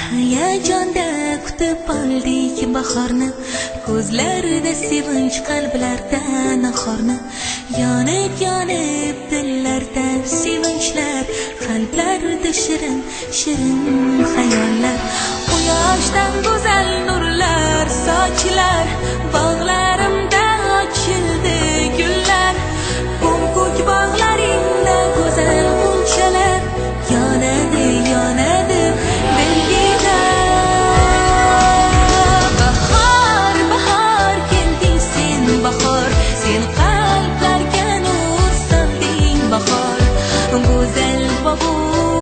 hayajonda kutib oldik bahorni, ko'zlarda sevinch, qalblarda nahorni. Yonib yonib dillarda sevinchlar, qalblarda shirin shirin xayollar. Quyoshdan go'zal nurlar sochilar.